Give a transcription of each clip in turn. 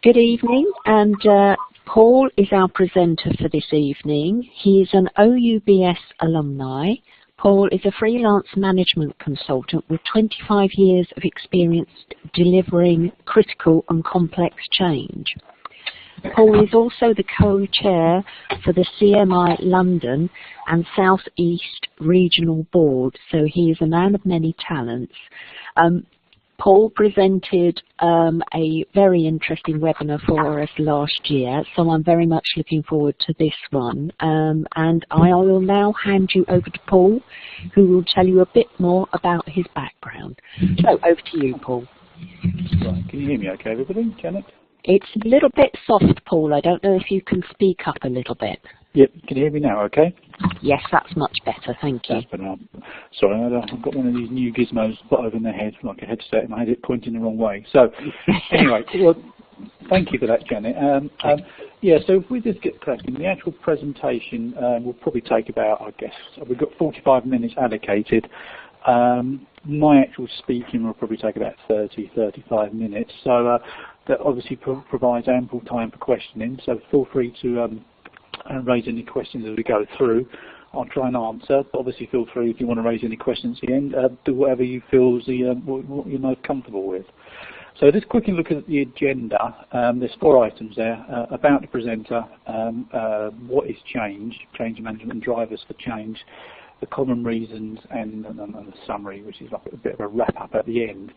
Good evening, and Paul is our presenter for this evening. He is an OUBS alumni. Paul is a freelance management consultant with 25 years of experience delivering critical and complex change. Paul is also the co-chair for the CMI London and South East Regional Board, so he is a man of many talents. Paul presented a very interesting webinar for us last year, so I'm very much looking forward to this one. And I will now hand you over to Paul, who will tell you a bit more about his background. So over to you, Paul. Right. Can you hear me okay, everybody? Janet? It's a little bit soft, Paul. I don't know if you can speak up a little bit. Yep. Can you hear me now okay? Yes, that's much better. Thank you. That's better. Sorry, I've got one of these new gizmos put over my head, like a headset, and I had it pointing the wrong way. So, anyway, well, thank you for that, Janet. Yeah, so if we just get cracking, the actual presentation will probably take about, I guess, we've got 45 minutes allocated. My actual speaking will probably take about 30-35 minutes. So that obviously provides ample time for questioning. So feel free to raise any questions as we go through. I'll try and answer, but obviously feel free if you want to raise any questions at the end, do whatever you feel is what you're most comfortable with. So just quickly look at the agenda. There's 4 items there, about the presenter, what is change management and drivers for change, the common reasons, and a summary, which is like a bit of a wrap-up at the end.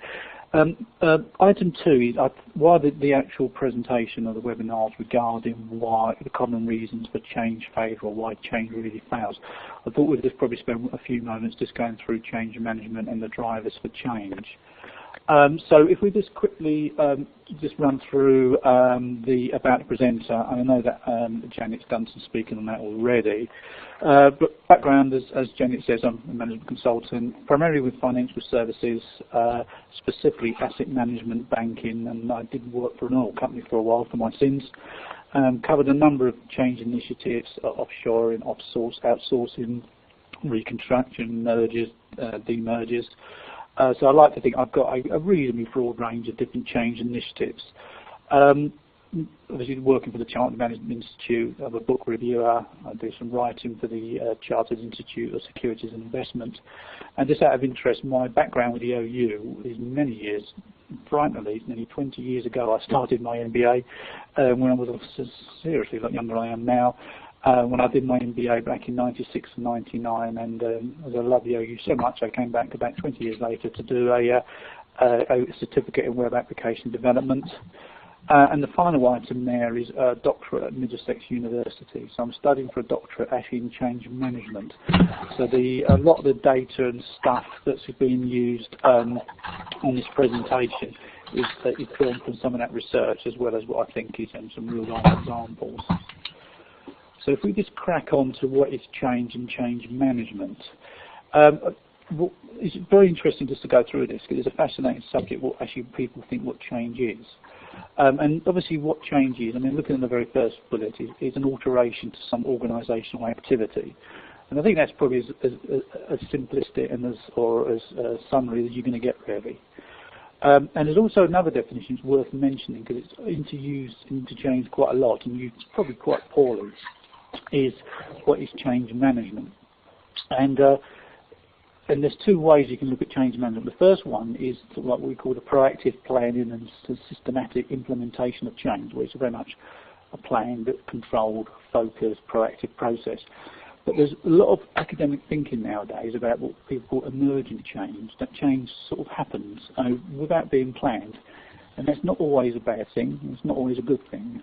Item 2 is why the actual presentation of the webinars regarding why the common reasons for change failure or why change really fails. I thought we'd just probably spend a few moments just going through change management and the drivers for change. So if we just quickly just run through about the presenter, I know that Janet's done some speaking on that already. But background, as Janet says, I'm a management consultant, primarily with financial services, specifically asset management, banking, and I did work for an oil company for a while for my sins. Covered a number of change initiatives, offshoring, outsourcing, reconstruction, mergers, demergers. So I like to think I've got a reasonably broad range of different change initiatives. Obviously working for the Chartered Management Institute, I'm a book reviewer, I do some writing for the Chartered Institute of Securities and Investment. And just out of interest, my background with the OU is many years, frighteningly, nearly 20 years ago I started my MBA when I was seriously a lot younger than I am now. When I did my MBA back in 96 and 99, and as I love the OU so much, I came back about 20 years later to do a certificate in web application development. And the final item there is a doctorate at Middlesex University. So I'm studying for a doctorate actually in change management. So a lot of the data and stuff that's being used in this presentation is drawn from some of that research, as well as what I think is some real life examples. So if we just crack on to what is change and change management. It's very interesting just to go through this, because it's a fascinating subject, what actually people think what change is. And obviously what change is, I mean, looking at the very first bullet, is an alteration to some organisational activity. And I think that's probably as simplistic and as summary as you're going to get, really. And there's also another definition that's worth mentioning, because it's interchanged quite a lot and used probably quite poorly, is what is change management. And there's 2 ways you can look at change management. The first one is what we call the proactive planning and systematic implementation of change, where it's very much a planned, controlled, focused, proactive process. But there's a lot of academic thinking nowadays about what people call emergent change, that change sort of happens without being planned. And that's not always a bad thing, it's not always a good thing.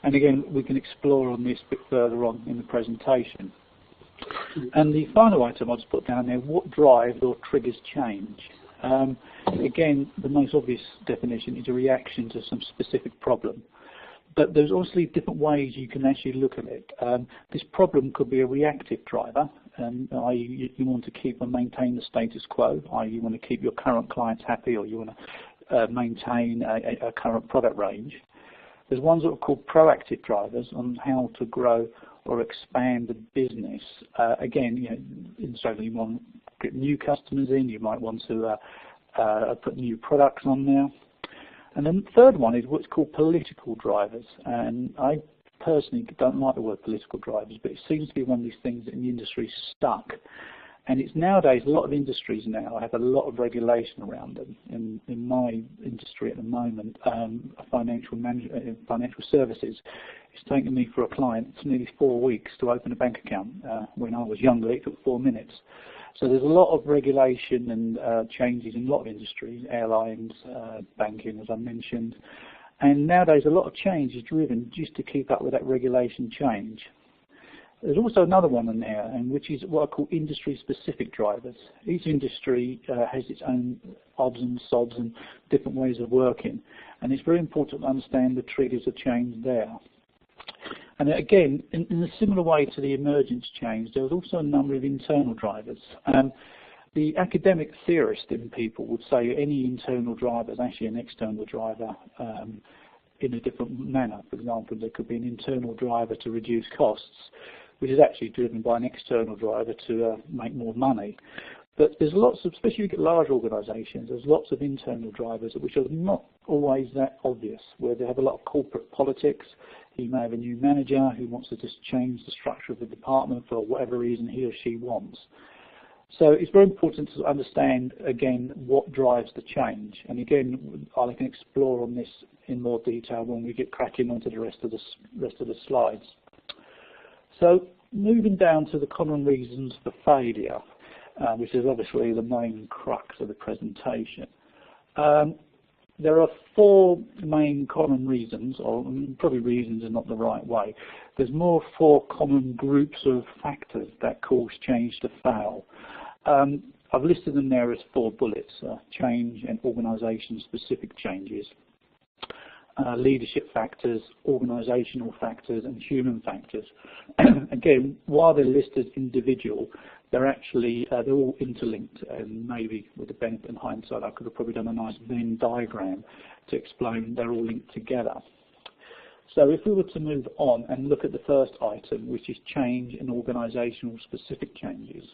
And again, we can explore on this a bit further on in the presentation. And the final item I'll just put down there, what drives or triggers change? Again, the most obvious definition is a reaction to some specific problem. But there's obviously different ways you can actually look at it. This problem could be a reactive driver, i.e. you want to keep and maintain the status quo, i.e. you want to keep your current clients happy, or you want to maintain a current product range. There's ones that are called proactive drivers on how to grow or expand the business. Again, you know, so you want to get new customers in, you might want to I put new products on there. And then the third one is what's called political drivers. And I personally don't like the word political drivers, but it seems to be one of these things that in the industry is stuck. And it's nowadays, a lot of industries now have a lot of regulation around them. In my industry at the moment, financial services, it's taken me for a client, it's nearly 4 weeks to open a bank account. When I was younger, it took 4 minutes. So there's a lot of regulation and changes in a lot of industries, airlines, banking, as I mentioned. And nowadays, a lot of change is driven just to keep up with that regulation change. There's also another one in there, and which is what I call industry-specific drivers. Each industry has its own odds and sods and different ways of working, and it's very important to understand the triggers of change there. And again, in a similar way to the emergence change, there was also a number of internal drivers. The academic theorist in people would say any internal driver is actually an external driver in a different manner. For example, there could be an internal driver to reduce costs, which is actually driven by an external driver to make more money. But there's lots of, especially if you get large organisations, there's lots of internal drivers which are not always that obvious, where they have a lot of corporate politics. You may have a new manager who wants to just change the structure of the department for whatever reason he or she wants. So it's very important to understand, again, what drives the change. And again, I can explore on this in more detail when we get cracking onto the rest of the slides. So moving down to the common reasons for failure, which is obviously the main crux of the presentation. There are 4 main common reasons, or probably reasons are not the right way. There's more 4 common groups of factors that cause change to fail. I've listed them there as 4 bullets: change and organisation-specific changes, leadership factors, organisational factors, and human factors. Again, while they're listed individual, they're actually they're all interlinked, and maybe with the benefit in hindsight, I could have probably done a nice Venn diagram to explain they're all linked together. So if we were to move on and look at the first item, which is change and organisational specific changes.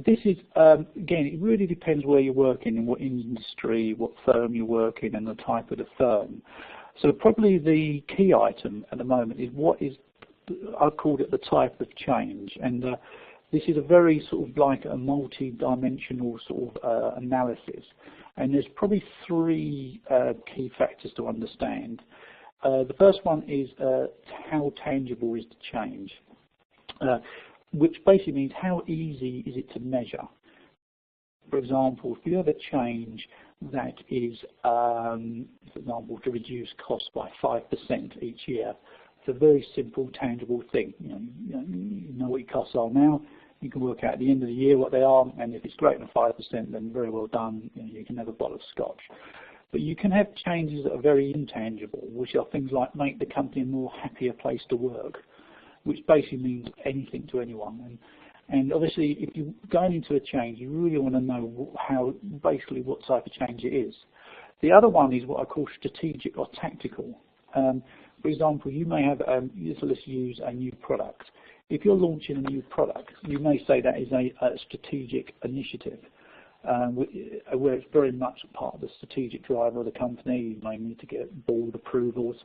This is, again, it really depends where you're working, in what industry, what firm you're working, and the type of the firm. So probably the key item at the moment is what is, I've called it the type of change. And this is a very sort of like a multi-dimensional sort of analysis. And there's probably 3 key factors to understand. The first one is how tangible is the change, which basically means how easy is it to measure. For example, if you have a change that is, for example, to reduce costs by 5% each year, it's a very simple, tangible thing. You know what your costs are now. You can work out at the end of the year what they are, and if it's greater than 5%, then very well done. You can have a bottle of scotch. But you can have changes that are very intangible, which are things like make the company a more happier place to work, which basically means anything to anyone. And obviously, if you're going into a change, you really want to know what type of change it is. The other one is what I call strategic or tactical. For example, you may have, let's use a new product. If you're launching a new product, you may say that is a strategic initiative, where it's very much part of the strategic driver of the company. You may need to get board approvals,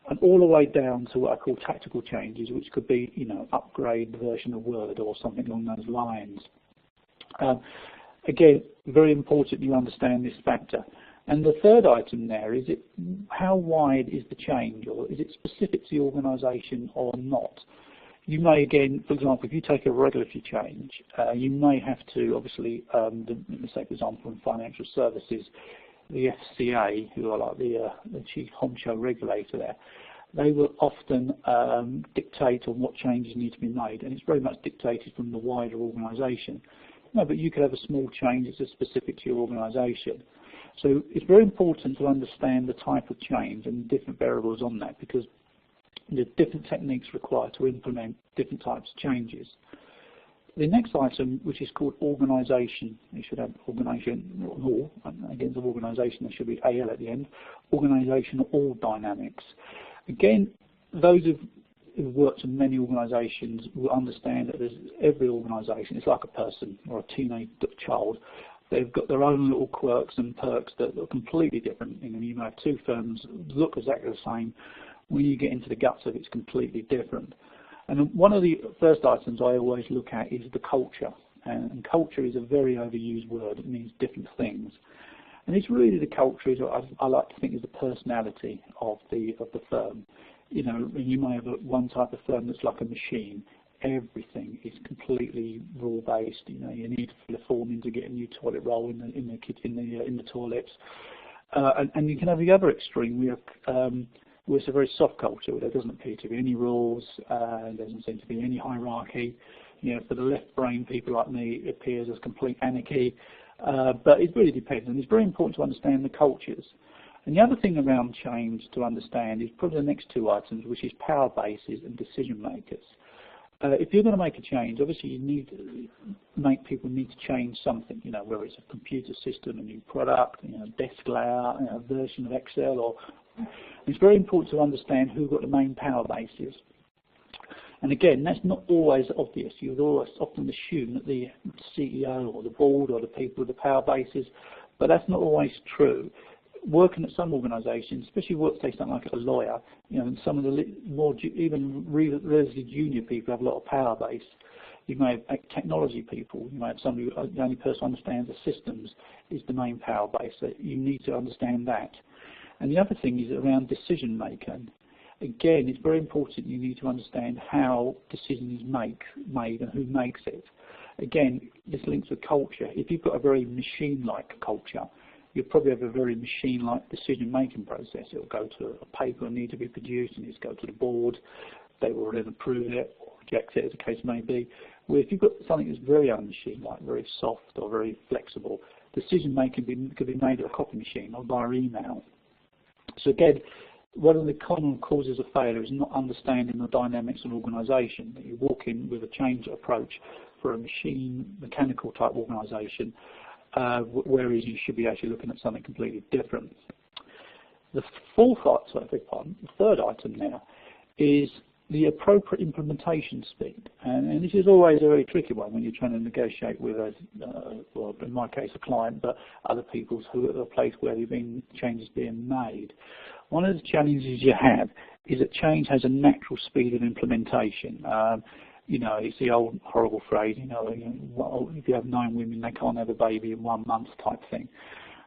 and all the way down to what I call tactical changes, which could be, upgrade the version of Word or something along those lines. Again, very important you understand this factor. And the third item there is how wide is the change, or is it specific to the organisation or not? You may, again, for example, if you take a regulatory change, you may have to, obviously, let's say, for example, in financial services, the FCA, who are like the chief honcho regulator there, they will often dictate on what changes need to be made, and it's very much dictated from the wider organisation. No, but you could have a small change that's specific to your organisation. So it's very important to understand the type of change and different variables on that, because there's different techniques required to implement different types of changes. The next item, which is called organisation, you should have organisation, or against of organisation, there should be AL at the end, organisational dynamics. Again, those who've worked in many organisations will understand that there's every organisation, it's like a person or a teenage child. they've got their own little quirks and perks that are completely different. You know, you may have two firms look exactly the same. When you get into the guts of it, it's completely different. And one of the first items I always look at is the culture. And culture is a very overused word. It means different things. And it's really the culture is what I like to think is the personality of the firm. You know, you may have one type of firm that's like a machine. Everything is completely rule-based. You know, you need to fill a form in to get a new toilet roll in the toilets. And you can have the other extreme. Where it's a very soft culture where there doesn't appear to be any rules, there doesn't seem to be any hierarchy. You know, for the left-brain people like me, it appears as complete anarchy. But it really depends, and it's very important to understand the cultures. And the other thing around change to understand is probably the next two items, which is power bases and decision makers. If you're going to make a change, obviously you need to make people need to change something, you know, whether it's a computer system, a new product, you know, desk layout, you know, a version of Excel, or it's very important to understand who've got the main power bases. And again, that's not always obvious. You would always often assume that the CEO or the board or the people with the power bases, but that's not always true. Working at some organisations, especially say something like a lawyer, you know, and some of the more even relatively junior people have a lot of power base. You may have technology people. You may have somebody who the only person who understands the systems is the main power base. So you need to understand that. And the other thing is around decision making. Again, it's very important you need to understand how decision is made and who makes it. Again, this links with culture. If you've got a very machine-like culture, you'll probably have a very machine-like decision-making process. It will go to a paper and need to be produced, and it's go to the board. They will then approve it or reject it, as the case may be. Where if you've got something that's very un-machine-like, very soft or very flexible, decision-making could be made at a copy machine or via email. So again, one of the common causes of failure is not understanding the dynamics of an organisation. That you walk in with a change approach for a mechanical type organisation, whereas you should be actually looking at something completely different. The third item now is the appropriate implementation speed. And this is always a very tricky one when you're trying to negotiate with well, in my case, a client, but other people's who are at a place where there have been changes being made. One of the challenges you have is that change has a natural speed of implementation. You know, it's the old horrible phrase, you know, if you have 9 women, they can't have a baby in 1 month type thing.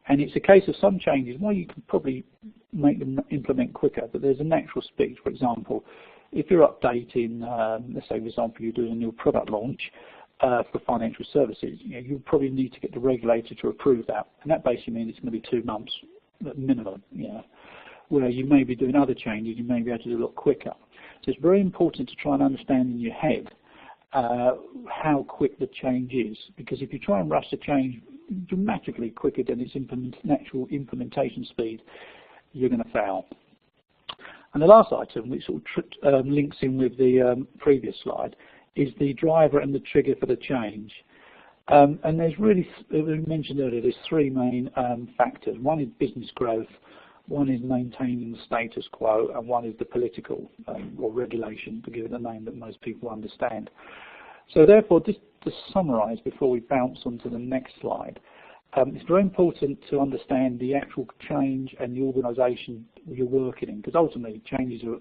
And it's a case of some changes, well, you can probably make them implement quicker, but there's a natural speed. For example, if you're updating, let's say, for example, you're doing a new product launch for financial services, you know, you probably need to get the regulator to approve that. And that basically means it's going to be 2 months at minimum, you know. Where you may be doing other changes, you may be able to do a lot quicker. So it's very important to try and understand in your head how quick the change is, because if you try and rush the change dramatically quicker than its natural implementation speed, you're going to fail. And the last item, which sort of links in with the previous slide, is the driver and the trigger for the change. And there's really, as we mentioned earlier, there's 3 main factors. One is business growth, one is maintaining the status quo, and one is the political or regulation, to give it a name that most people understand. So therefore, just to summarise before we bounce onto the next slide, it's very important to understand the actual change and the organisation you're working in, because ultimately changes are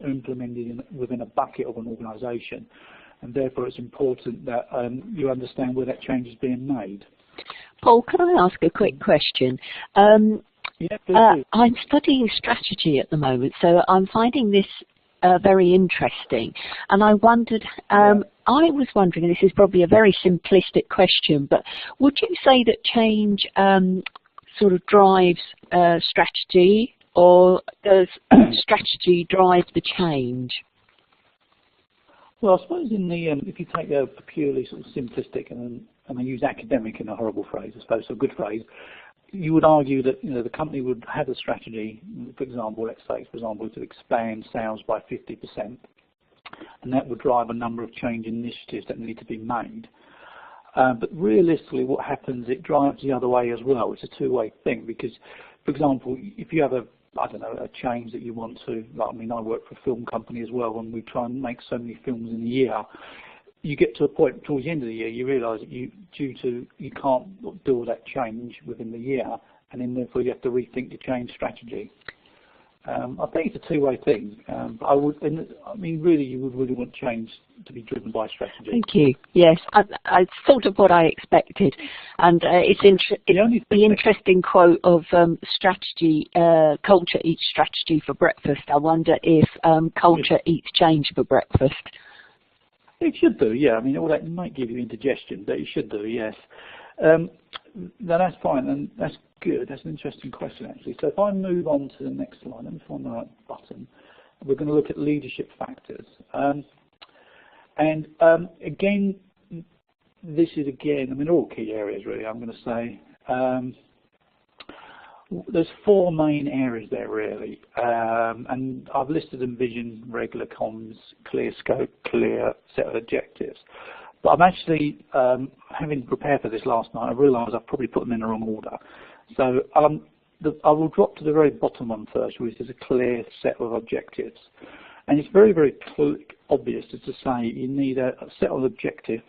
implemented within a bucket of an organisation, and therefore it's important that you understand where that change is being made. Paul, can I ask a quick question? Yeah, I'm studying strategy at the moment, so I'm finding this very interesting. And I wondered, I was wondering, and this is probably a very simplistic question, but would you say that change sort of drives strategy, or does strategy drive the change? Well, I suppose in the if you take a purely sort of simplistic and I use academic in a horrible phrase, I suppose, so a good phrase, you would argue that, you know, the company would have a strategy, for example, let's say, for example, to expand sales by 50%, and that would drive a number of change initiatives that need to be made. But realistically, what happens, it drives the other way as well. It's a two-way thing, because, for example, if you have a change that you want to, like, I mean, I work for a film company as well, and we try and make so many films in a year. you get to a point towards the end of the year, you realise that you can't do all that change within the year, and then therefore you have to rethink your change strategy. I think it's a two-way thing. I mean, really, you would really want change to be driven by strategy. Thank you. Yes, I sort of what I expected, and it's the interesting quote of strategy, culture eats strategy for breakfast. I wonder if culture eats change for breakfast. It should do, yeah. I mean, all that might give you indigestion, but it should do, yes. No, that's fine, and that's good. That's an interesting question, actually. So if I move on to the next slide, let me find the right button. We're going to look at leadership factors. Again, this is, I mean, all key areas, really, I'm going to say. There's four main areas there, really. And I've listed them: vision, regular comms, clear scope, clear set of objectives. But I'm actually, having prepared for this last night, I realised I've probably put them in the wrong order. So I will drop to the very bottom one first, which is a clear set of objectives. And it's very, very obvious to say you need a set of objectives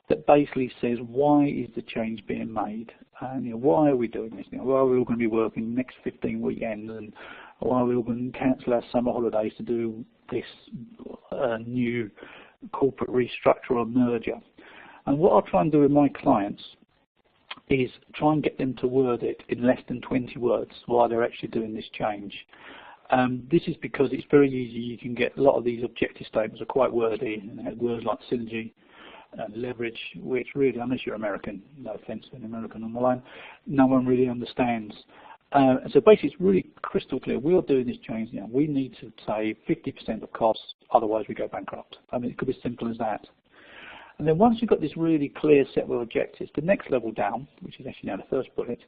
that basically says, why is the change being made? And why are we doing this? Why are we all going to be working the next 15 weekends? And why are we all going to cancel our summer holidays to do this new corporate restructure or merger? And what I'll try and do with my clients is try and get them to word it in less than 20 words why they're actually doing this change. This is because it's very easy. You can get a lot of these objective statements are quite wordy, and they have words like synergy and leverage, which really, unless you're American, no offence to an American on the line, no one really understands. So basically, it's really crystal clear. We are doing this change now. We need to save 50% of costs, otherwise we go bankrupt. I mean, it could be as simple as that. And then once you've got this really clear set of objectives, the next level down, which is actually now the first bullet,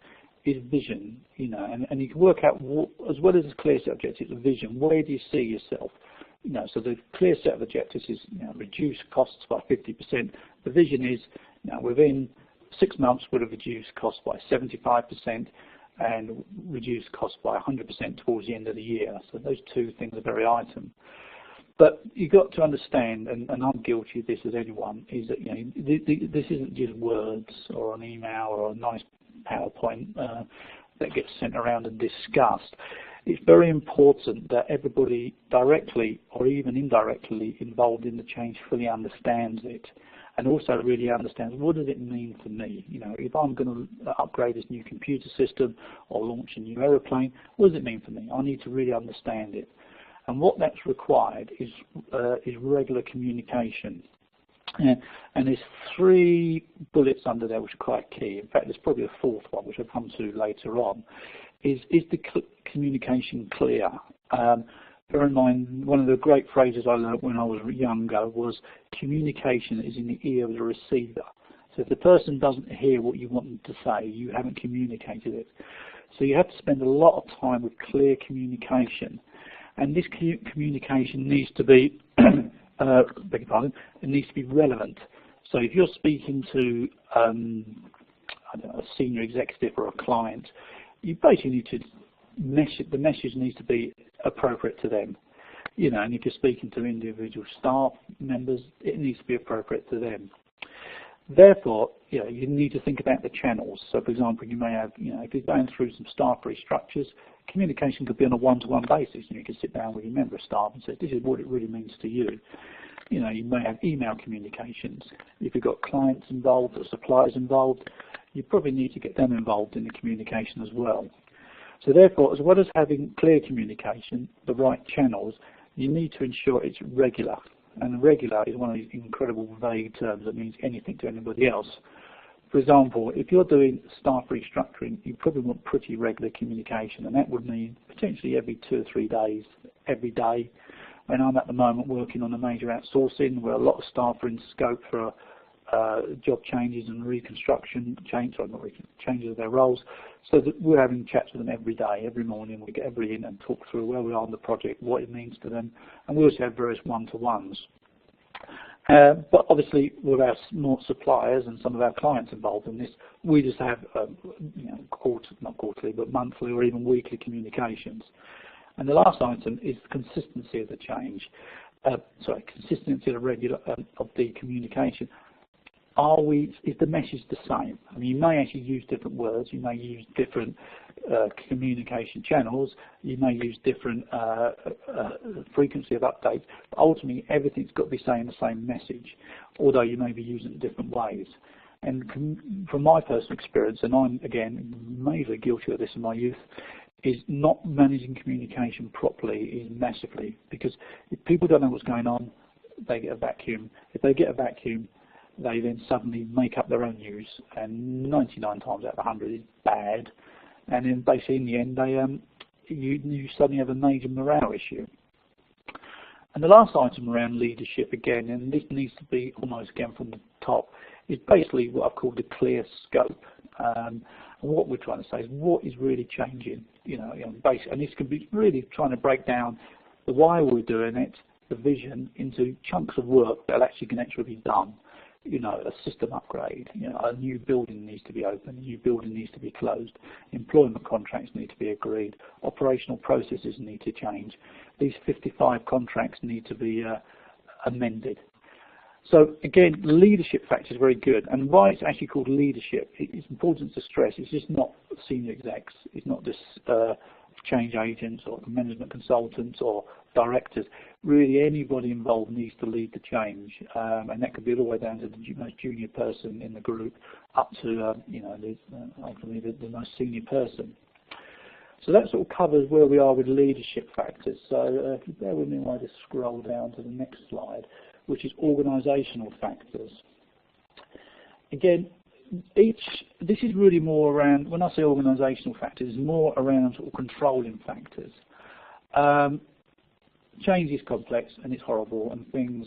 is vision. And you can work out, as well as a clear set of objectives, a vision. Where do you see yourself? So the clear set of objectives is reduce costs by 50%. The vision is within 6 months we'll have reduced costs by 75% and reduce costs by 100% towards the end of the year. So those two things are very item. But you've got to understand, and I'm guilty of this as anyone, is that this isn't just words or an email or a nice PowerPoint that gets sent around and discussed. It's very important that everybody directly or even indirectly involved in the change fully understands it, and also really understands, what does it mean for me? If I'm going to upgrade this new computer system or launch a new aeroplane, what does it mean for me? I need to really understand it. And what that's required is regular communication. And there's 3 bullets under there which are quite key. In fact, there's probably a 4th one which I'll come to later on. Is the communication clear? Bear in mind, one of the great phrases I learned when I was younger was, communication is in the ear of the receiver. So if the person doesn't hear what you want them to say, you haven't communicated it. So you have to spend a lot of time with clear communication. And this communication needs to be, beg your pardon, it needs to be relevant. So if you're speaking to I don't know, a senior executive or a client, you basically need to the message needs to be appropriate to them. And if you're speaking to individual staff members, it needs to be appropriate to them. Therefore, you need to think about the channels. So, for example, you may have, if you're going through some staff restructures, communication could be on a one-to-one basis. You can sit down with your member of staff and say, this is what it really means to you. You may have email communications. If you've got clients involved or suppliers involved, you probably need to get them involved in the communication as well. So therefore, as well as having clear communication, the right channels, you need to ensure it's regular. And regular is one of these incredible vague terms that means anything to anybody else. For example, if you're doing staff restructuring, you probably want pretty regular communication, and that would mean potentially every 2 or 3 days, every day. And I'm at the moment working on a major outsourcing where a lot of staff are in scope for job changes and reconstruction, changes of their roles, so that we're having chats with them every day, every morning. We get everybody in and talk through where we are on the project, what it means to them, and we also have various one-to-ones. But obviously, with our small suppliers and some of our clients involved in this, we just have not quarterly, but monthly or even weekly communications. And the last item is the consistency of the change. consistency of the communication. Is the message the same? I mean, you may actually use different words, you may use different communication channels, you may use different frequency of updates, but ultimately everything's got to be saying the same message, although you may be using it different ways. And from my personal experience, and I'm, again, majorly guilty of this in my youth, is not managing communication properly is massively, because if people don't know what's going on, they get a vacuum. If they get a vacuum, they then suddenly make up their own news, and 99 times out of 100 is bad, and then basically in the end you suddenly have a major morale issue. And the last item around leadership, again, and this needs to be almost again from the top, is basically what I've called a clear scope. And what we're trying to say is what is really changing, and this can be really trying to break down the why we're doing it, the vision, into chunks of work that actually can actually be done. A system upgrade, a new building needs to be opened, a new building needs to be closed, employment contracts need to be agreed, operational processes need to change, these 55 contracts need to be amended. So again, leadership factor is very good, and why it's actually called leadership, it's important to stress, it's just not senior execs, it's not just change agents or management consultants or directors. Really anybody involved needs to lead the change, and that could be all the way down to the most junior person in the group up to ultimately the most senior person. So that sort of covers where we are with leadership factors. So if you bear with me while I just scroll down to the next slide, which is organisational factors. Again, this is really more around, when I say organisational factors, it's more around sort of controlling factors. Change is complex and it's horrible, and things,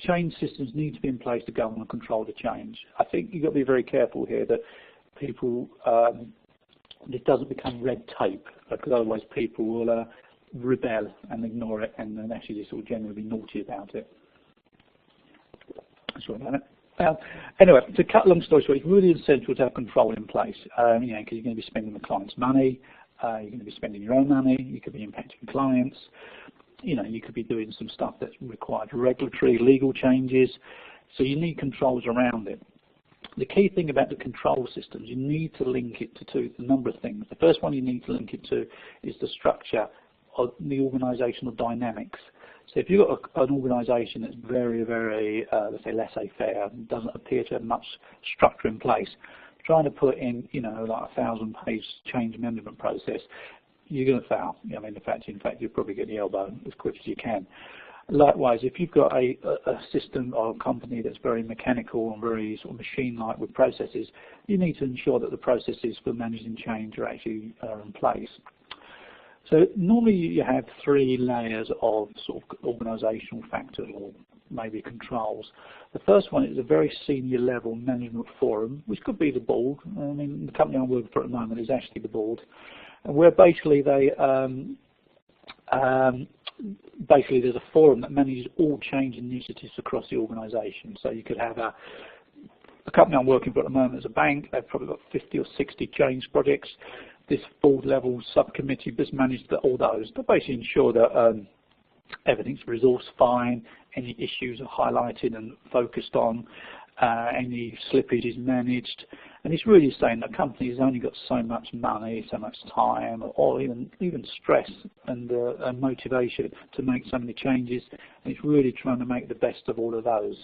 change systems need to be in place to govern and control the change. I think you've got to be very careful here that people, this doesn't become red tape, because otherwise people will rebel and ignore it, and then actually just sort of generally be naughty about it. Sorry about it. Anyway, to cut a long story short, it's really essential to have control in place, because you're going to be spending the client's money, you're going to be spending your own money, you could be impacting clients, you could be doing some stuff that's required regulatory, legal changes, so you need controls around it. The key thing about the control systems, you need to link it to a number of things. The first one you need to link it to is the structure of the organisational dynamics. So if you've got an organisation that's very, very, let's say, laissez-faire, doesn't appear to have much structure in place, trying to put in, like a 1,000-page change management process, you're going to fail. I mean, in fact, you'll probably get the elbow as quick as you can. Likewise, if you've got a system or a company that's very mechanical and very sort of machine-like with processes, you need to ensure that the processes for managing change are actually in place. So normally you have 3 layers of sort of organisational factors or maybe controls. The first one is a very senior level management forum, which could be the board. I mean, the company I'm working for at the moment is actually the board, and where basically they basically there's a forum that manages all change initiatives across the organisation. So you could have a company I'm working for at the moment is a bank. They've probably got 50 or 60 change projects. This board level subcommittee just manages all those to basically ensure that everything's resourced fine, any issues are highlighted and focused on, any slippage is managed, and it's really saying that companies only got so much money, so much time, or even stress and motivation to make so many changes, and it's really trying to make the best of all of those.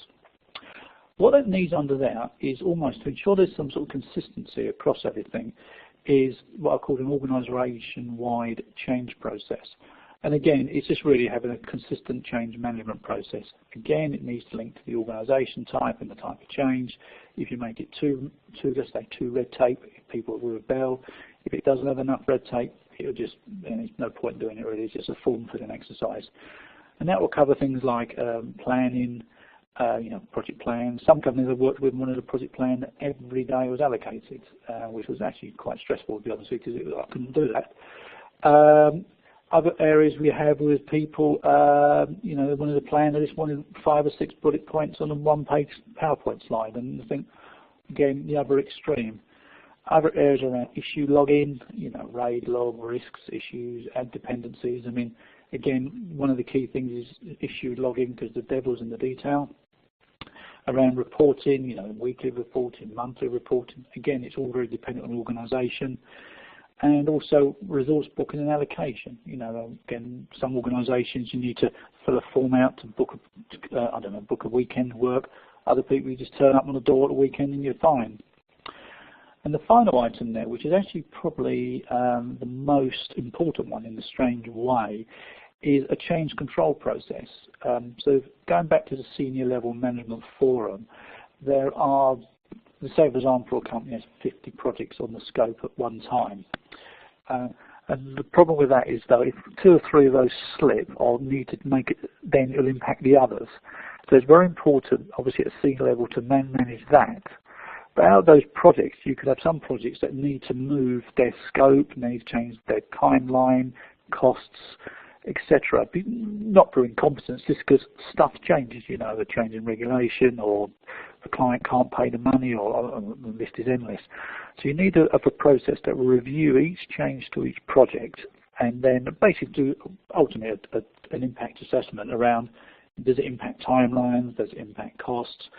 What it needs under there is almost to ensure there's some sort of consistency across everything, is what I call an organisation-wide change process. And again, it's just really having a consistent change management process. Again, it needs to link to the organisation type and the type of change. If you make it let's say too red tape, people will rebel. If it doesn't have enough red tape, it'll just, there's no point doing it really, it's just a form-filling exercise. And that will cover things like planning, project plans. Some companies I've worked with wanted a project plan that every day was allocated, which was actually quite stressful, to be honest with you, because I couldn't do that. Other areas we have with people, they wanted a plan, they just wanted 5 or 6 bullet points on a 1-page PowerPoint slide, and I think, again, the other extreme. Other areas around issue logging, RAID log, risks, issues, and dependencies. I mean, Again, one of the key things is issue logging, because the devil's in the detail. Around reporting, you know, weekly reporting, monthly reporting. Again, it's all very dependent on organisation. And also resource booking and allocation. You know, again, some organisations you need to fill a form out to book, book a weekend work. Other people you just turn up on the door at the weekend and you're fine. And the final item there, which is actually probably the most important one in a strange way, is a change control process. So going back to the senior level management forum, there are, say for example, a company has 50 projects on the scope at one time. And the problem with that is, though, if 2 or 3 of those slip or need to make it, then it'll impact the others. So it's very important, obviously at senior level, to manage that. But out of those projects, you could have some projects that need to move their scope, need to change their timeline, costs, etc. Not for incompetence, just because stuff changes, you know, the change in regulation, or the client can't pay the money, or the list is endless. So you need a process that will review each change to each project, and then basically do ultimately an impact assessment around, does it impact timelines, does it impact costs,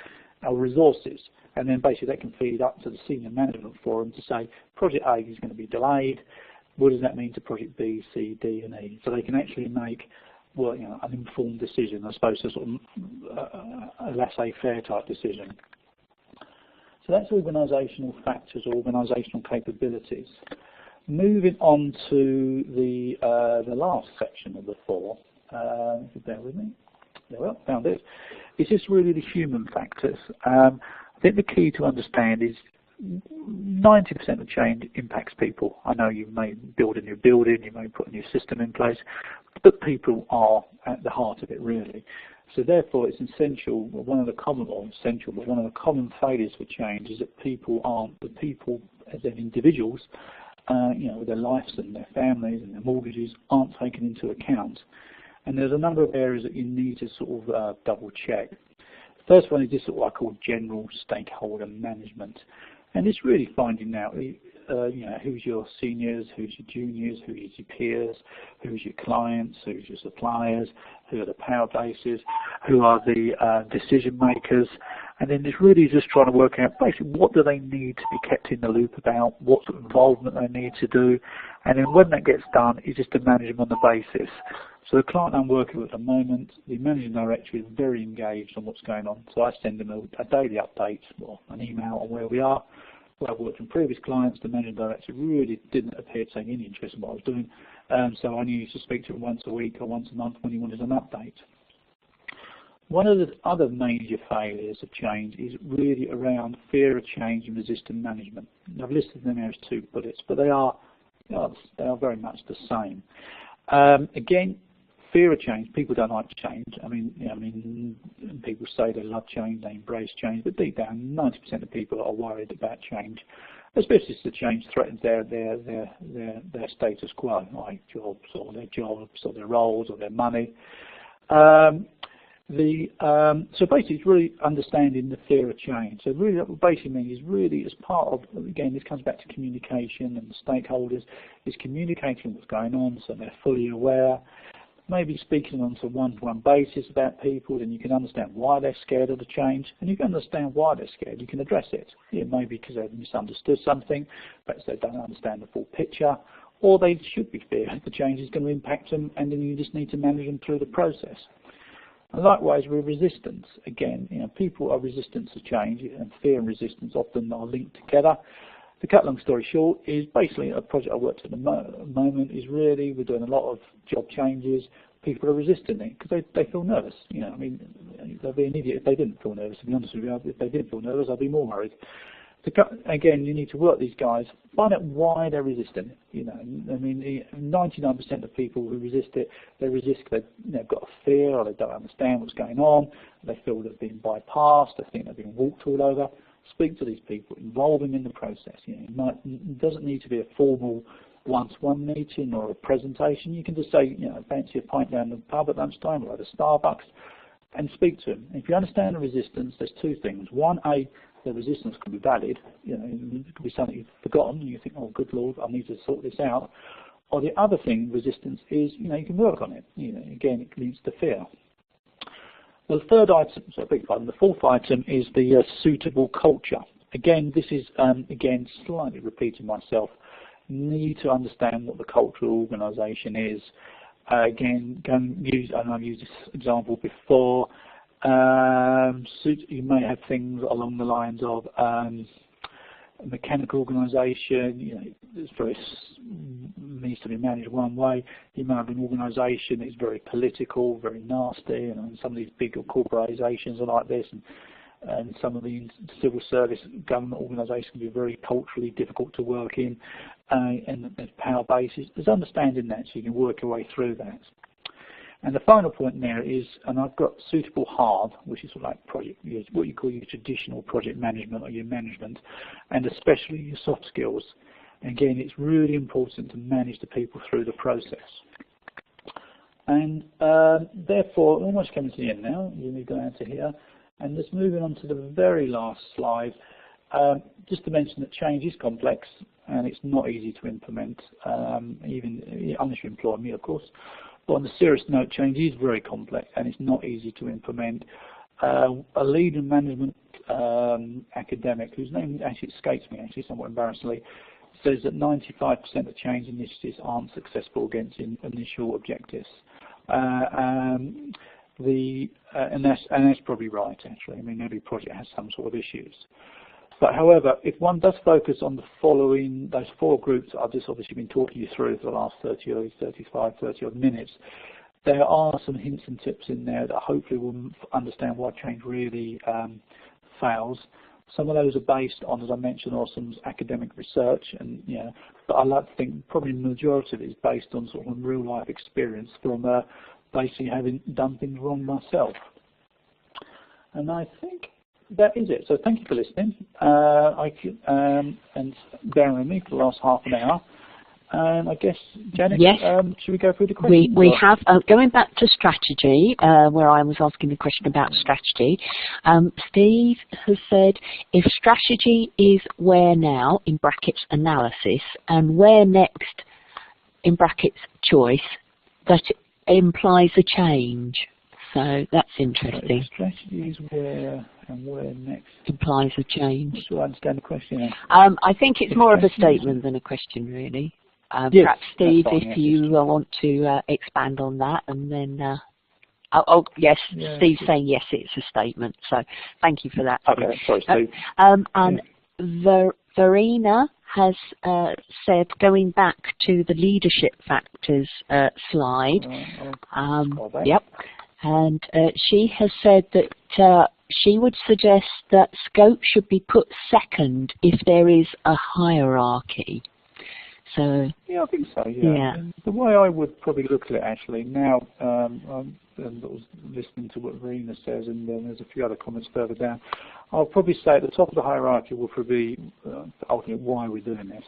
or resources, and then basically that can feed up to the senior management forum to say project A is going to be delayed. What does that mean to project B, C, D, and E? So they can actually make, well, you know, an informed decision, I suppose, a sort of a laissez-faire type decision. So that's organisational factors, organisational capabilities. Moving on to the last section of the 4. If you bear with me. There we are, found it. It's just really the human factors. I think the key to understand is 90% of change impacts people. I know you may build a new building, you may put a new system in place, but people are at the heart of it, really. So therefore, it's essential. One of the common, or essential, but one of the common failures for change is that people aren't the people as in individuals. You know, their lives and their families and their mortgages aren't taken into account. And there's a number of areas that you need to sort of double check. The first one is this what I call general stakeholder management. And it's really finding out, you know, who's your seniors, who's your juniors, who's your peers, who's your clients, who's your suppliers, who are the power bases, who are the decision makers, and then it's really just trying to work out basically what do they need to be kept in the loop about, what involvement they need to do, and then when that gets done, it's just to manage them on the basis. So the client I'm working with at the moment, the managing director is very engaged on what's going on. So I send them a daily update or an email on where we are. Where I've worked with previous clients, the managing director really didn't appear to take any interest in what I was doing. So I only used to speak to him once a week or once a month when he wanted an update. One of the other major failures of change is really around fear of change and resistant management. And I've listed them as 2 bullets, but they are very much the same. Again, fear of change. People don't like change. I mean, people say they love change, they embrace change, but deep down, 90% of people are worried about change, especially if the change threatens their status quo, like jobs or their roles or their money. So basically, it's really understanding the fear of change. So really, what basically means is really as part of, again, this comes back to communication and the stakeholders, is communicating what's going on so they're fully aware. Maybe speaking on a one-to-one basis about people, then you can understand why they're scared of the change, and you can understand why they're scared. You can address it. It may be because they've misunderstood something, perhaps they don't understand the full picture, or they should be fearing the change is going to impact them, and then you just need to manage them through the process. And likewise with resistance. Again, you know, people are resistant to change, and fear and resistance often are linked together. To cut long story short, is basically a project I worked at the moment is really, we're doing a lot of job changes. People are resisting it because they feel nervous. You know, I mean, they'd be an idiot if they didn't feel nervous. To be honest with you, if they didn't feel nervous, I'd be more worried. Again, you need to work these guys, find out why they're resisting it. You know, I mean, 99% of people who resist it, they resist because they've got a fear, or they don't understand what's going on. They feel they've been bypassed. They think they've been walked all over. Speak to these people, involve them in the process. You know, it doesn't need to be a formal one-to-one meeting or a presentation. You can just say, you know, fancy a pint down the pub at lunchtime or at a Starbucks, and speak to them. If you understand the resistance, there's 2 things. One, the resistance can be valid. You know, it could be something you've forgotten, and you think, oh, good Lord, I need to sort this out. Or the other thing, resistance, is, you can work on it. Again, it leads to fear. Well, the third item, so I beg your pardon, the fourth item is the suitable culture. Again, this is, again, slightly repeating myself. Need to understand what the cultural organisation is. Again, go and use, and I've used this example before, you may have things along the lines of a mechanical organisation, it's very, needs to be managed one way. You may have an organisation that's very political, very nasty, and some of these big corporations are like this, and some of the civil service government organisations can be very culturally difficult to work in, and there's power bases. There's understanding that, so you can work your way through that. And the final point there is, and I've got suitable hard, which is sort of like project, what you call your traditional project management or your management, and especially your soft skills. And again, it's really important to manage the people through the process. And therefore, almost coming to the end now, you need to go down to here, and just moving on to the very last slide, just to mention that change is complex and it's not easy to implement, even unless you employ me, of course. But on a serious note, change is very complex and it's not easy to implement. A lead and management academic, whose name actually escapes me, actually somewhat embarrassingly, says that 95% of change initiatives aren't successful against initial objectives. And that's probably right, actually. I mean, every project has some sort of issues. But however, if one does focus on the following, those four groups I've just obviously been talking you through for the last 30 odd minutes, there are some hints and tips in there that hopefully will understand why change really fails. Some of those are based on, as I mentioned, some academic research, and but I like to think probably the majority of it is based on sort of real life experience from basically having done things wrong myself. And I think that is it. So thank you for listening, and bearing with me for the last half an hour. I guess, Janet, yes. Should we go through the questions? We have, going back to strategy, where I was asking the question about strategy, Steve has said, if strategy is where now, in brackets analysis, and where next, in brackets choice, that implies a change. So that's interesting. So strategy is where, and where next implies a change. So I understand the question. I think it's more of a statement than a question, really. Yes, perhaps Steve, fine, if you want to expand on that, and then yes, yeah, Steve's saying yes, it's a statement. So thank you for that. Okay, sorry, Steve. And Verena has said, going back to the leadership factors slide. Yep. And she has said that she would suggest that scope should be put second if there is a hierarchy. So yeah, I think so. Yeah. The way I would probably look at it, actually, now I was listening to what Verena says, and then there's a few other comments further down. I'll probably say at the top of the hierarchy will probably ultimately why we're doing this.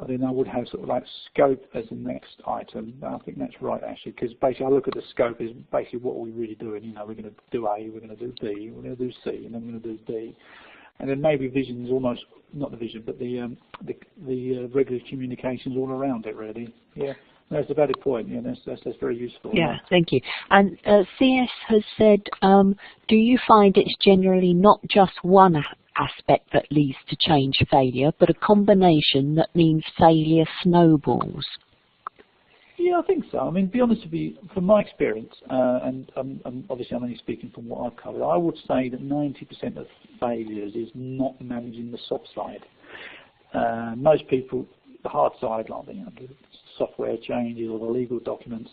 Then I would have sort of like scope as the next item. I think that's right, actually, because basically I look at the scope as basically what are we really doing. We're going to do A, we're going to do B, we're going to do C, and then we're going to do D. And then maybe vision is almost, not the vision, but the regular communications all around it, really. Yeah, that's a valid point. Yeah, that's very useful. Yeah, thank you. And CS has said, do you find it's generally not just one aspect that leads to change failure, but a combination that means failure snowballs? Yeah, I think so. I mean, to be honest with you, from my experience, and obviously I'm only speaking from what I've covered, I would say that 90% of failures is not managing the soft side. Most people, the hard side, like the software changes or the legal documents,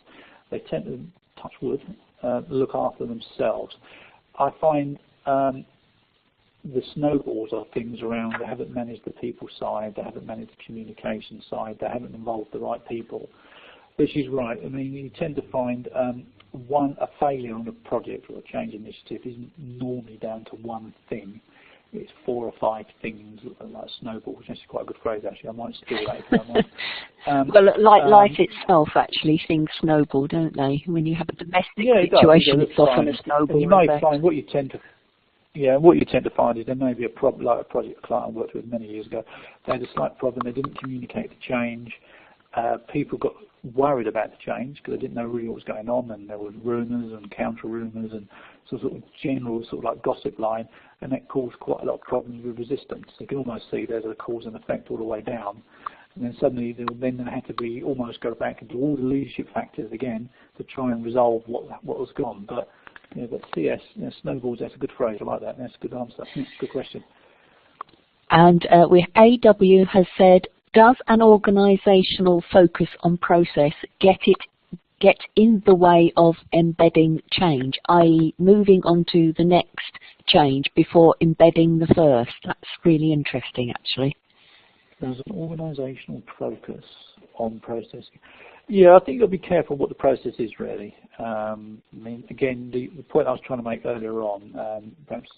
they tend to, touch wood, look after themselves. I find the snowballs are things around, they haven't managed the people side, they haven't managed the communication side, they haven't involved the right people. Which is right. I mean, you tend to find a failure on a project or a change initiative isn't normally down to one thing. It's 4 or 5 things, like snowball, which is quite a good phrase, actually. I might steal that if I might. Well, like life itself, actually, things snowball, don't they? When you have a domestic situation, it's often a snowball. And you may find what you tend to find is there may be a problem, like a project client I worked with many years ago. They had a slight problem. They didn't communicate the change. people got worried about the change because they didn't know really what was going on, and there were rumours and counter-rumours and sort of general sort of like gossip line, and that caused quite a lot of problems with resistance. You can almost see there's a cause and effect all the way down, and then suddenly there had to be almost go back into all the leadership factors again to try and resolve what was gone. But but CS, snowballs, that's a good phrase. I like that. That's a good answer. Good question. And AW has said, does an organisational focus on process get in the way of embedding change, i.e. moving on to the next change before embedding the first? That's really interesting, actually. There's an organisational focus on process. Yeah, I think you've got to be careful what the process is really. I mean, again, the point I was trying to make earlier on, perhaps,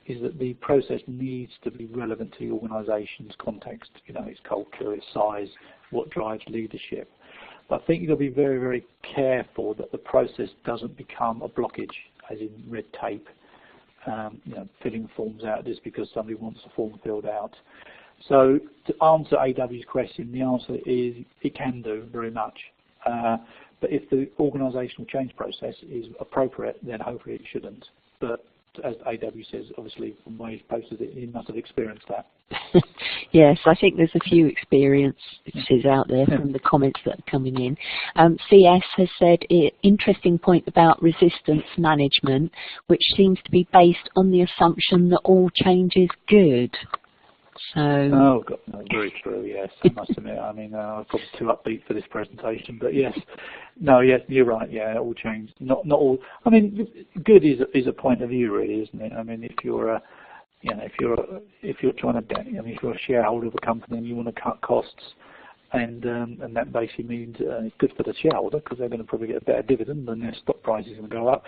is that the process needs to be relevant to the organisation's context, its culture, its size, what drives leadership. But I think you've got to be very, very careful that the process doesn't become a blockage, as in red tape, filling forms out just because somebody wants a form filled out. So to answer AW's question, the answer is it can do very much. But if the organisational change process is appropriate, then hopefully it shouldn't. But as AW says, obviously from where he's posted it, he must have experienced that. Yes, I think there's a few experiences out there from the comments that are coming in. CS has said, interesting point about resistance management, which seems to be based on the assumption that all change is good. So. Oh, God, no, very true. Yes, I must admit. I mean, I'm probably too upbeat for this presentation, but yes, no, yes, you're right. Yeah, all change. Not all. I mean, good is a point of view, really, isn't it? I mean, if you're if you're trying to, if you're a shareholder of a company and you want to cut costs, and that basically means it's good for the shareholder because they're going to probably get a better dividend and their stock price is going to go up.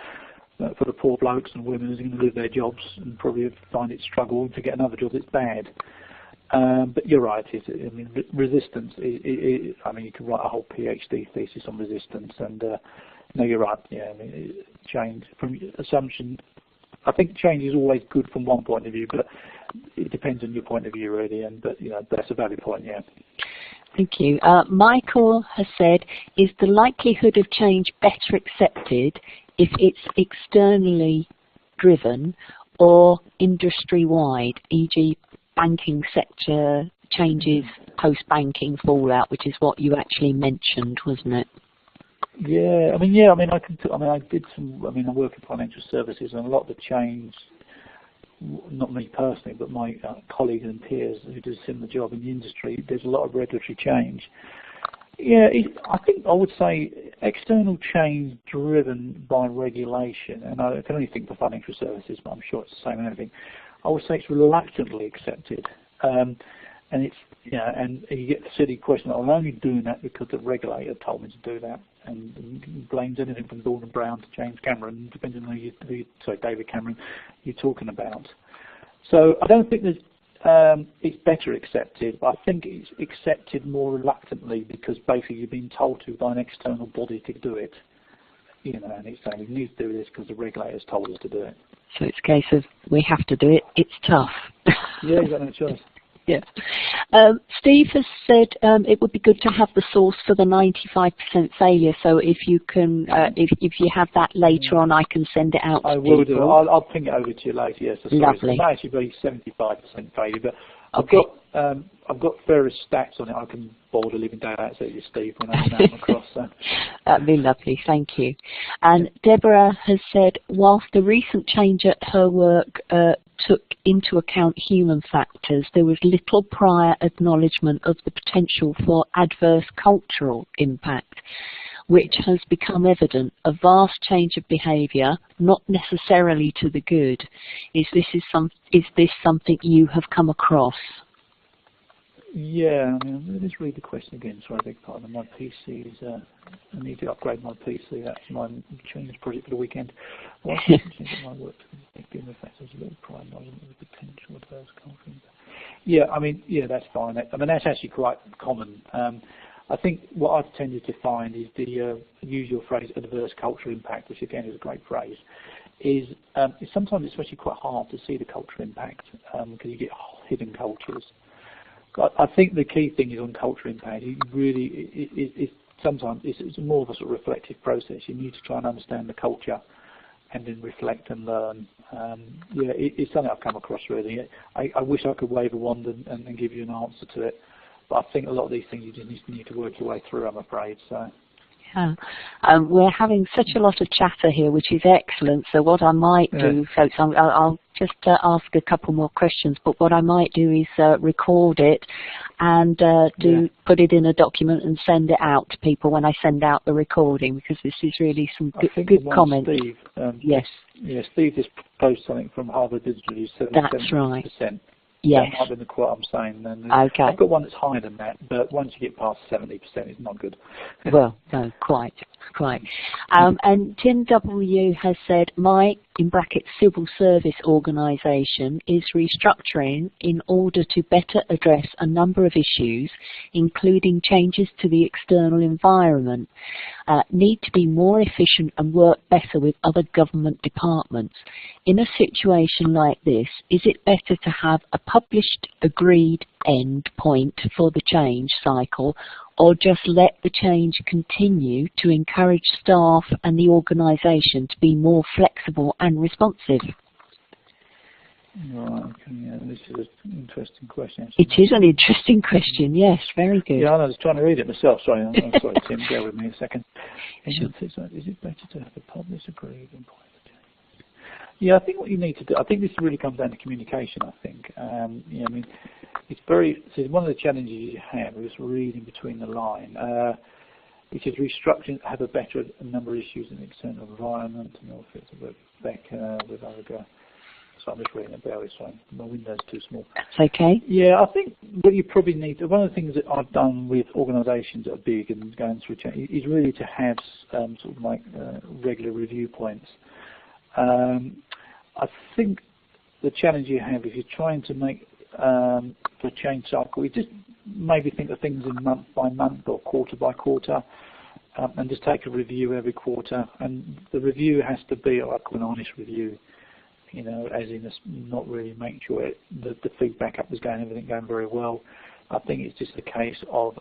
For the poor blokes and women who are going to lose their jobs and probably find it struggle to get another job that's bad. But you're right. I mean, resistance. I mean, you can write a whole PhD thesis on resistance, and no, you're right. Yeah, I mean, change from assumption. I think change is always good from one point of view, but it depends on your point of view, really. But that's a valid point. Yeah. Thank you. Michael has said, is the likelihood of change better accepted if it's externally driven or industry-wide, e.g. banking sector changes, post-banking fallout, which is what you actually mentioned, wasn't it? Yeah, I mean, I did some. I mean, I work in financial services, and a lot of the change, not me personally, but my colleagues and peers who do a similar job in the industry, there's a lot of regulatory change. Yeah, I think I would say external change driven by regulation, and I can only think for financial services, but I'm sure it's the same in everything. I would say it's reluctantly accepted, and it's and you get the silly question, I'm only doing that because the regulator told me to do that, and blames anything from Gordon Brown to James Cameron, depending on David Cameron you're talking about. So I don't think there's it's better accepted, but I think it's accepted more reluctantly because basically you're being told to by an external body to do it, and it's saying we need to do this because the regulators told us to do it. So it's a case of we have to do it. It's tough. Yeah, you've got no choice. Yeah. Steve has said it would be good to have the source for the 95% failure. So if you can, if you have that later on, I can send it out. I will do. I'll ping it over to you later. Yes, lovely. It might actually be 75% failure, but okay. I've got various stats on it. I can boil the living day out to you, Steve, when I come across. So. That'd be lovely. Thank you. And Deborah has said, whilst the recent change at her work took into account human factors, there was little prior acknowledgement of the potential for adverse cultural impact, which has become evident, a vast change of behaviour, not necessarily to the good. Is this something you have come across? Yeah, I mean, let's read the question again. Sorry, I beg pardon. My PC is. I need to upgrade my PC. That's my change project for the weekend. Why my work given the fact there's a little prime knowledge of the potential adverse cultural impact. Yeah, I mean, yeah, that's fine. I mean, that's actually quite common. I think what I've tended to find is the usual phrase adverse cultural impact, which again is a great phrase, is sometimes it's actually quite hard to see the cultural impact because you get hidden cultures. I think the key thing is on culture impact. You really, sometimes it's more of a sort of reflective process. You need to try and understand the culture and then reflect and learn. Yeah, it's something I've come across really. I wish I could wave a wand and give you an answer to it, but I think a lot of these things you just need to work your way through, I'm afraid. So. Yeah. We're having such a lot of chatter here, which is excellent. So what I might do, folks, I'll just ask a couple more questions, but what I might do is record it and put it in a document and send it out to people when I send out the recording, because this is really some good comments. Steve, yes. Yeah, Steve just posted something from Harvard Digital, 77%. That's right. Yes. That might be the quote I'm saying. Then okay. I've got one that's higher than that, but once you get past 70%, it's not good. Well, no, quite. And Tim W has said, my, in brackets, civil service organisation is restructuring in order to better address a number of issues, including changes to the external environment, need to be more efficient and work better with other government departments. In a situation like this, is it better to have a published, agreed end point for the change cycle, or just let the change continue to encourage staff and the organisation to be more flexible and responsive? Right, okay, yeah, this is an interesting question. Actually. It is an interesting question, yes, very good. Yeah, I was trying to read it myself, sorry. I'm sorry, Tim, bear with me a second. Sure. Is it better to have a published, agreed end point? Yeah, I think what you need to do, I think this really comes down to communication, I think. Yeah, I mean, it's very, so one of the challenges you have is reading between the line, which is restructuring, have a better number of issues in the external environment, and all sorts of work back with other guys. So I'm just reading it, sorry, my window's too small. That's okay. Yeah, I think what you probably need to, one of the things that I've done with organisations that are big and going through change is really to have sort of like regular review points. I think the challenge you have if you're trying to make the change cycle, you just maybe think of things in month by month or quarter by quarter, and just take a review every quarter. And the review has to be like an honest review, you know, as in not really making sure the feedback up is going, everything going very well. I think it's just a case of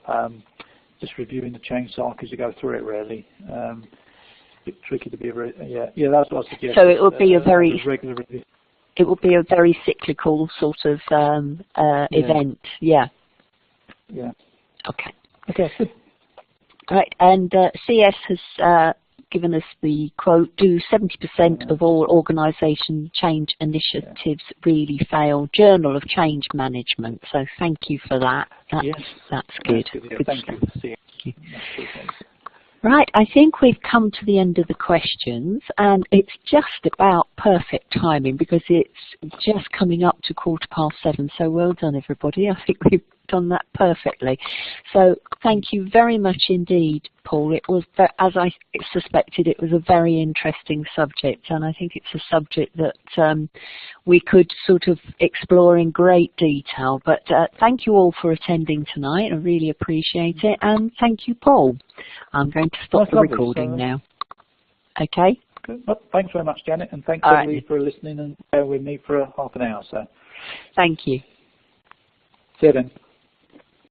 just reviewing the change cycle as you go through it, really. It's tricky to be a very, yeah, that's what I suggest. So it would be a very regular review. It would be a very cyclical sort of event, yeah. Yeah. Okay. Okay. Right, and CS has given us the quote, do 70% of all organisation change initiatives really fail? Journal of Change Management. So thank you for that. That's good. That's good, yeah. Good Thank stuff. you. Thank you. Right, I think we've come to the end of the questions, and it's just about perfect timing because it's just coming up to 7:15, so well done everybody. I think we've done that perfectly. So thank you very much indeed, Paul. It was, as I suspected, it was a very interesting subject, and I think it's a subject that we could sort of explore in great detail. But thank you all for attending tonight. I really appreciate it, and thank you, Paul. I'm going to stop the recording now. Okay? Good. Well, thanks very much, Janet, and thanks everybody for listening and bear with me for half an hour. So, thank you. See you then.